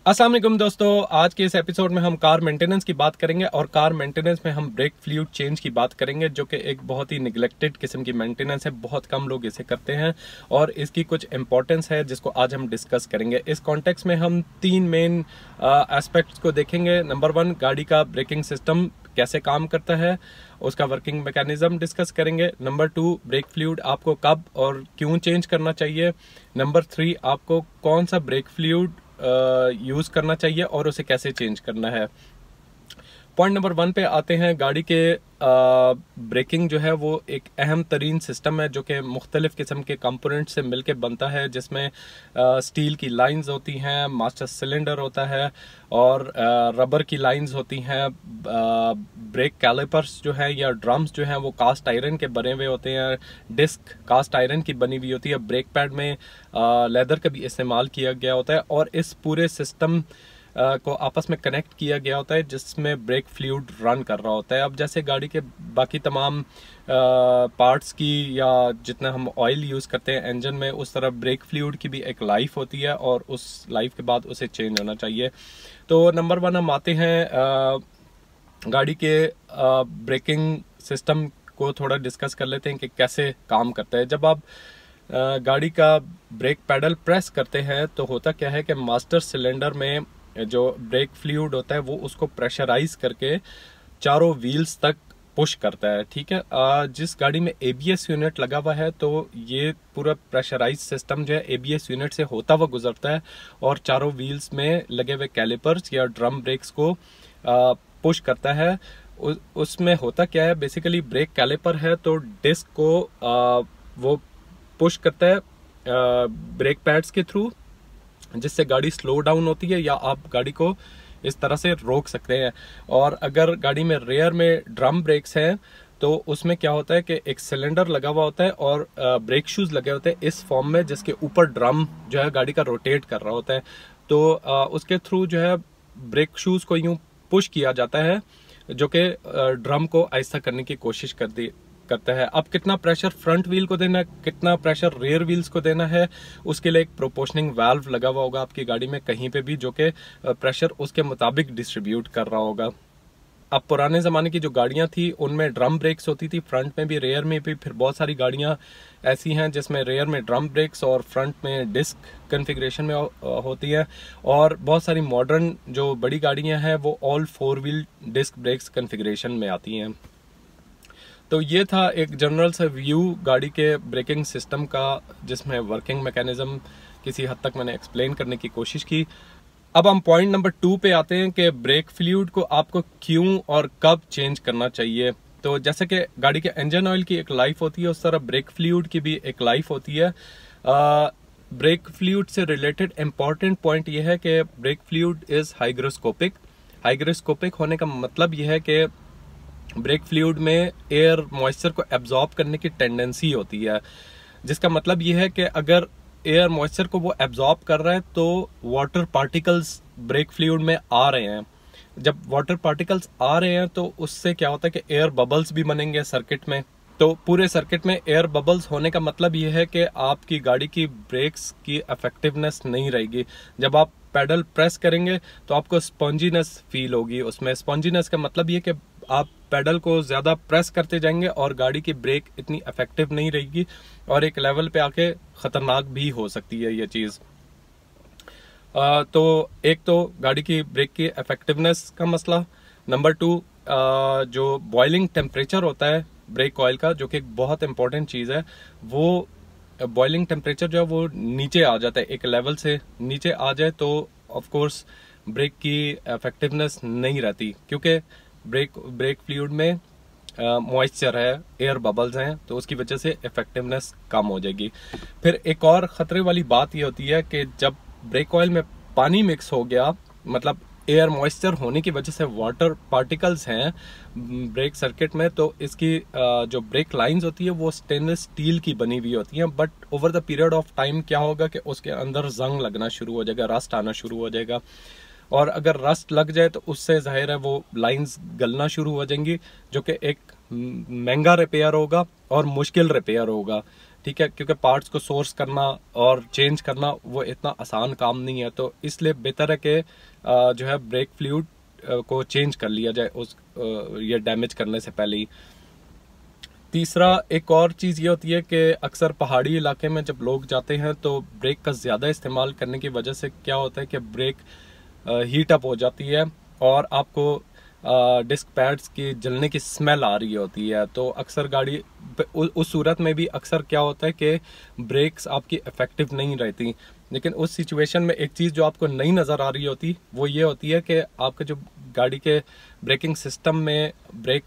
अस्सलाम वालेकुम दोस्तों, आज के इस एपिसोड में हम कार मेंटेनेंस की बात करेंगे और कार मेंटेनेंस में हम ब्रेक फ्लूइड चेंज की बात करेंगे, जो कि एक बहुत ही निगलेक्टेड किस्म की मेंटेनेंस है। बहुत कम लोग इसे करते हैं और इसकी कुछ इंपॉर्टेंस है जिसको आज हम डिस्कस करेंगे। इस कॉन्टेक्स्ट में हम तीन मेन एस्पेक्ट्स को देखेंगे। नंबर 1, गाड़ी का ब्रेकिंग सिस्टम कैसे काम करता है, उसका वर्किंग मैकेनिज्म डिस्कस करेंगे। नंबर 2, ब्रेक फ्लूइड आपको कब और क्यों चेंज करना चाहिए। नंबर 3, आपको कौन सा ब्रेक फ्लूइड यूज करना चाहिए और उसे कैसे चेंज करना है। पॉइंट नंबर 1 पे आते हैं। गाड़ी के ब्रेकिंग जो है वो एक अहम तरीन सिस्टम है जो कि मुख्तलिफ किस्म के कंपोनेंट से मिलके बनता है, जिसमें स्टील की लाइंस होती हैं, मास्टर सिलेंडर होता है और रबर की लाइंस होती हैं। ब्रेक कैलिपर्स जो है या ड्रम्स जो हैं वो कास्ट आयरन के बने हुए होते हैं। डिस्क कास्ट आयरन की बनी हुई होती है। ब्रेक पैड में लेदर का भी इस्तेमाल किया गया होता है और इस पूरे सिस्टम को आपस में कनेक्ट किया गया होता है जिसमें ब्रेक फ्लूइड रन कर रहा होता है। अब जैसे गाड़ी के बाकी तमाम पार्ट्स की या जितना हम ऑयल यूज़ करते हैं इंजन में, उस तरह ब्रेक फ्लूइड की भी एक लाइफ होती है और उस लाइफ के बाद उसे चेंज होना चाहिए। तो नंबर 1 हम आते हैं गाड़ी के ब्रेकिंग सिस्टम को थोड़ा डिस्कस कर लेते हैं कि कैसे काम करता है। जब आप गाड़ी का ब्रेक पैडल प्रेस करते हैं तो होता क्या है कि मास्टर सिलेंडर में जो ब्रेक फ्लूइड होता है वो उसको प्रेशराइज करके चारों व्हील्स तक पुश करता है। ठीक है, जिस गाड़ी में एबीएस यूनिट लगा हुआ है तो ये पूरा प्रेशराइज सिस्टम जो है एबीएस यूनिट से होता हुआ गुजरता है और चारों व्हील्स में लगे हुए कैलिपर्स या ड्रम ब्रेक्स को पुश करता है। उसमें होता क्या है, बेसिकली ब्रेक कैलिपर है तो डिस्क को वो पुश करता है ब्रेक पैड्स के थ्रू, जिससे गाड़ी स्लो डाउन होती है या आप गाड़ी को इस तरह से रोक सकते हैं। और अगर गाड़ी में रेयर में ड्रम ब्रेक्स हैं तो उसमें क्या होता है कि एक सिलेंडर लगा हुआ होता है और ब्रेक शूज लगे होते हैं इस फॉर्म में, जिसके ऊपर ड्रम जो है गाड़ी का रोटेट कर रहा होता है। तो उसके थ्रू जो है ब्रेक शूज को यूं पुश किया जाता है जो कि ड्रम को आहिस्ता करने की कोशिश करता है। अब कितना प्रेशर फ्रंट व्हील को देना है, कितना प्रेशर रेयर व्हील्स को देना है, उसके लिए एक प्रोपोर्शनिंग वाल्व लगा हुआ होगा आपकी गाड़ी में कहीं पे भी, जो कि प्रेशर उसके मुताबिक डिस्ट्रीब्यूट कर रहा होगा। अब पुराने ज़माने की जो गाड़ियां थी उनमें ड्रम ब्रेक्स होती थी, फ्रंट में भी रेयर में भी। फिर बहुत सारी गाड़ियां ऐसी हैं जिसमें रेयर में ड्रम ब्रेक्स और फ्रंट में डिस्क कन्फिग्रेशन में होती है। और बहुत सारी मॉडर्न जो बड़ी गाड़ियां हैं वो all 4 wheel disc brakes configuration में आती हैं। तो ये था एक जनरल सा व्यू गाड़ी के ब्रेकिंग सिस्टम का, जिसमें वर्किंग मैकेनिज्म किसी हद तक मैंने एक्सप्लेन करने की कोशिश की। अब हम पॉइंट नंबर 2 पे आते हैं कि ब्रेक फ्लूइड को आपको क्यों और कब चेंज करना चाहिए। तो जैसे कि गाड़ी के इंजन ऑयल की एक लाइफ होती है, उस तरह ब्रेक फ्लूइड की भी एक लाइफ होती है। ब्रेक फ्लूइड से रिलेटेड इंपॉर्टेंट पॉइंट यह है कि brake fluid is hygroscopic. Hygroscopic होने का मतलब यह है कि ब्रेक फ्लूइड में एयर मॉइस्चर को एब्जॉर्ब करने की टेंडेंसी होती है, जिसका मतलब यह है कि अगर एयर मॉइस्चर को वो एब्जॉर्ब कर रहा है तो वाटर पार्टिकल्स ब्रेक फ्लूइड में आ रहे हैं। जब वाटर पार्टिकल्स आ रहे हैं तो उससे क्या होता है कि एयर बबल्स भी बनेंगे सर्किट में। तो पूरे सर्किट में एयर बबल्स होने का मतलब यह है कि आपकी गाड़ी की ब्रेक्स की इफेक्टिवनेस नहीं रहेगी। जब आप पैडल प्रेस करेंगे तो आपको स्पॉन्जीनेस फील होगी। उसमें स्पॉन्जीनेस का मतलब ये कि आप पैडल को ज्यादा प्रेस करते जाएंगे और गाड़ी की ब्रेक इतनी इफेक्टिव नहीं रहेगी और एक लेवल पे आके खतरनाक भी हो सकती है ये चीज। तो एक तो गाड़ी की ब्रेक की इफेक्टिवनेस का मसला। नंबर 2, जो बॉइलिंग टेम्परेचर होता है ब्रेक ऑयल का, जो कि एक बहुत इंपॉर्टेंट चीज है, वो बॉइलिंग टेम्परेचर जो है वो नीचे आ जाता है, एक लेवल से नीचे आ जाए तो ऑफ कोर्स ब्रेक की इफेक्टिवनेस नहीं रहती, क्योंकि ब्रेक फ्लूइड में मॉइस्चर है, एयर बबल्स हैं, तो उसकी वजह से इफेक्टिवनेस कम हो जाएगी। फिर एक और खतरे वाली बात ये होती है कि जब ब्रेक ऑयल में पानी मिक्स हो गया, मतलब एयर मॉइस्चर होने की वजह से वाटर पार्टिकल्स हैं ब्रेक सर्किट में, तो इसकी जो ब्रेक लाइंस होती है वो स्टेनलेस स्टील की बनी हुई होती हैं। But over the period of time क्या होगा कि उसके अंदर जंग लगना शुरू हो जाएगा, रस्ट आना शुरू हो जाएगा। और अगर रस्ट लग जाए तो उससे जाहिर है वो लाइंस गलना शुरू हो जाएंगी, जो कि एक महंगा रिपेयर होगा और मुश्किल रिपेयर होगा। ठीक है, क्योंकि पार्ट्स को सोर्स करना और चेंज करना वो इतना आसान काम नहीं है। तो इसलिए बेहतर है कि जो है ब्रेक फ्लूइड को चेंज कर लिया जाए उस ये डैमेज करने से पहले ही। तीसरा एक और चीज़ ये होती है कि अक्सर पहाड़ी इलाके में जब लोग जाते हैं तो ब्रेक का ज़्यादा इस्तेमाल करने की वजह से क्या होता है कि ब्रेक हीट अप हो जाती है और आपको डिस्क पैड्स की जलने की स्मेल आ रही होती है। तो अक्सर गाड़ी उस सूरत में भी अक्सर क्या होता है कि ब्रेक्स आपकी इफेक्टिव नहीं रहती। लेकिन उस सिचुएशन में एक चीज़ जो आपको नहीं नज़र आ रही होती वो ये होती है कि आपके जो गाड़ी के ब्रेकिंग सिस्टम में ब्रेक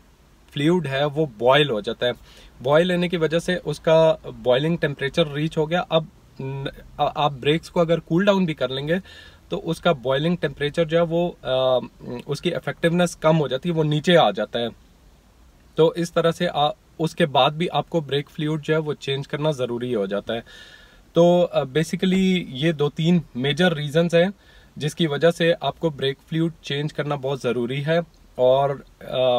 फ्लूइड है वो बॉयल हो जाता है। बॉयल होने की वजह से उसका बॉइलिंग टेम्परेचर रीच हो गया। अब आप ब्रेक्स को अगर कूल डाउन भी कर लेंगे तो उसका बॉइलिंग टेम्परेचर जो है वो उसकी इफेक्टिवनेस कम हो जाती है, वो नीचे आ जाता है। तो इस तरह से उसके बाद भी आपको ब्रेक फ्लूइड जो है वो चेंज करना ज़रूरी हो जाता है। तो बेसिकली ये 2-3 मेजर रीजंस हैं जिसकी वजह से आपको ब्रेक फ्लूइड चेंज करना बहुत ज़रूरी है। और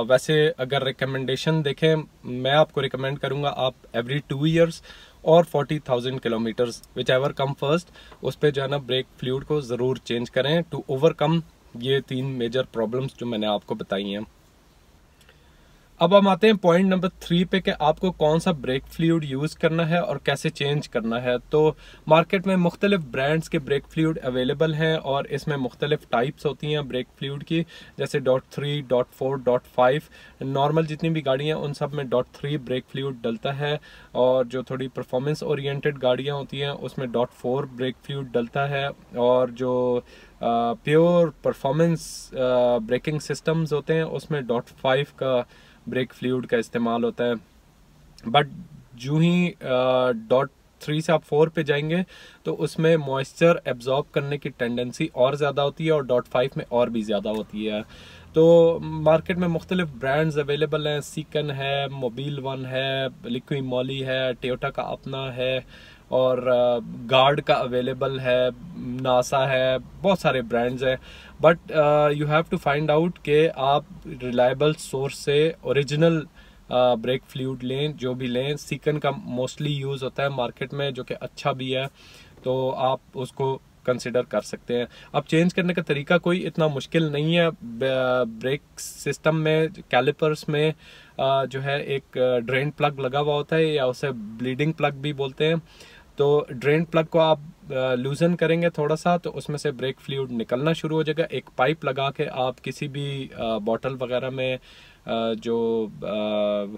वैसे अगर रिकमेंडेशन देखें, मैं आपको रिकमेंड करूंगा आप एवरी 2 ईयर्स और 40,000 kilometres which ever come first उस पर जो है ना ब्रेक फ्लूइड को ज़रूर चेंज करें टू ओवरकम ये 3 मेजर प्रॉब्लम्स जो मैंने आपको बताई हैं। अब हम आते हैं पॉइंट नंबर 3 पे कि आपको कौन सा ब्रेक फ्लूइड यूज़ करना है और कैसे चेंज करना है। तो मार्केट में मुख्तलिफ ब्रांड्स के ब्रेक फ्लूइड अवेलेबल हैं और इसमें मुख्तलिफ टाइप्स होती हैं ब्रेक फ्लूइड की, जैसे .3, .4, .5। नॉर्मल जितनी भी गाड़ियाँ उन सब में .3 ब्रेक फ्लूइड डलता है और जो थोड़ी परफॉर्मेंस ओरिएंटेड गाड़ियाँ होती हैं उसमें .4 ब्रेक फ्लूइड डलता है और जो प्योर परफॉर्मेंस ब्रेकिंग सिस्टम्स होते हैं उसमें .5 का ब्रेक फ्लूइड का इस्तेमाल होता है। बट जो ही .3 से आप 4 पे जाएंगे तो उसमें मॉइस्चर एब्जॉर्ब करने की टेंडेंसी और ज़्यादा होती है और .5 में और भी ज़्यादा होती है। तो मार्केट में मुख्तलिफ ब्रांड्स अवेलेबल हैं, सीकन है, मोबिल वन है, लिक्विड मॉली है, टोयोटा का अपना है और गार्ड का अवेलेबल है, नासा है, बहुत सारे ब्रांड्स हैं। But you have to find out कि आप रिलायबल सोर्स से ओरिजिनल ब्रेक फ्लूइड लें, जो भी लें। सीकन का मोस्टली यूज़ होता है मार्केट में जो कि अच्छा भी है, तो आप उसको कंसिडर कर सकते हैं। अब चेंज करने का तरीका कोई इतना मुश्किल नहीं है। ब्रेक सिस्टम में कैलिपर्स में जो है एक ड्रेन प्लग लगा हुआ होता है या उसे ब्लीडिंग प्लग भी बोलते हैं। तो ड्रेन प्लग को आप लूजन करेंगे थोड़ा सा तो उसमें से ब्रेक फ्लूइड निकलना शुरू हो जाएगा। एक पाइप लगा के आप किसी भी बॉटल वगैरह में जो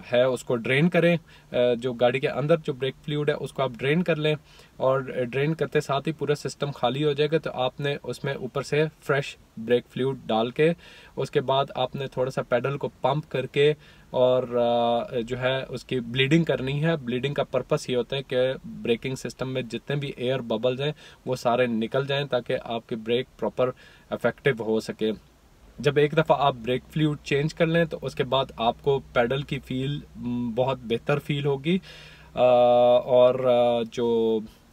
है उसको ड्रेन करें, जो गाड़ी के अंदर जो ब्रेक फ्लूइड है उसको आप ड्रेन कर लें और ड्रेन करते साथ ही पूरा सिस्टम खाली हो जाएगा। तो आपने उसमें ऊपर से फ्रेश ब्रेक फ्लूइड डाल के उसके बाद आपने थोड़ा सा पेडल को पंप करके और जो है उसकी ब्लीडिंग करनी है। ब्लीडिंग का पर्पस ये होता है कि ब्रेकिंग सिस्टम में जितने भी एयर बबल्स हैं वो सारे निकल जाएं ताकि आपकी ब्रेक प्रॉपर इफेक्टिव हो सके। जब एक दफ़ा आप ब्रेक फ्लूइड चेंज कर लें तो उसके बाद आपको पेडल की फील बहुत बेहतर फील होगी। और जो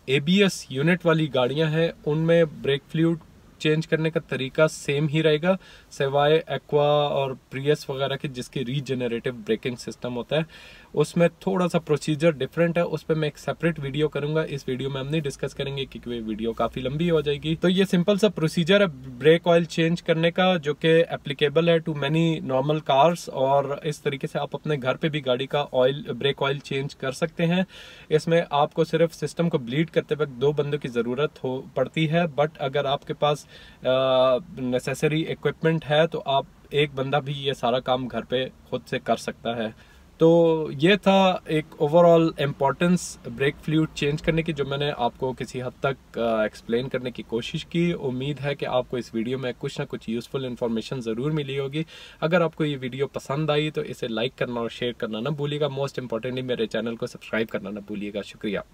ABS यूनिट वाली गाड़ियां हैं उनमें ब्रेक फ्लूइड चेंज करने का तरीका सेम ही रहेगा, सिवाय एक्वा और प्रियस वगैरह की जिसकी रीजनरेटिव ब्रेकिंग सिस्टम होता है उसमें थोड़ा सा प्रोसीजर डिफरेंट है। उस पर मैं एक सेपरेट वीडियो करूंगा, इस वीडियो में हम नहीं डिस्कस करेंगे क्योंकि वीडियो काफ़ी लंबी हो जाएगी। तो ये सिंपल सा प्रोसीजर है ब्रेक ऑयल चेंज करने का जो कि एप्लीकेबल है टू मैनी नॉर्मल कार्स और इस तरीके से आप अपने घर पे भी गाड़ी का ब्रेक ऑयल चेंज कर सकते हैं। इसमें आपको सिर्फ सिस्टम को ब्लीड करते वक्त 2 बंदों की ज़रूरत पड़ती है, बट अगर आपके पास नेसेसरी इक्विपमेंट है तो आप एक बंदा भी ये सारा काम घर पे खुद से कर सकता है। तो ये था एक overall importance brake fluid change करने की जो मैंने आपको किसी हद तक एक्सप्लेन करने की कोशिश की। उम्मीद है कि आपको इस वीडियो में कुछ ना कुछ यूज़फुल इन्फॉर्मेशन ज़रूर मिली होगी। अगर आपको ये वीडियो पसंद आई तो इसे लाइक करना और शेयर करना ना भूलिएगा। मोस्ट इंपॉर्टेंटली मेरे चैनल को सब्सक्राइब करना ना भूलिएगा। शुक्रिया।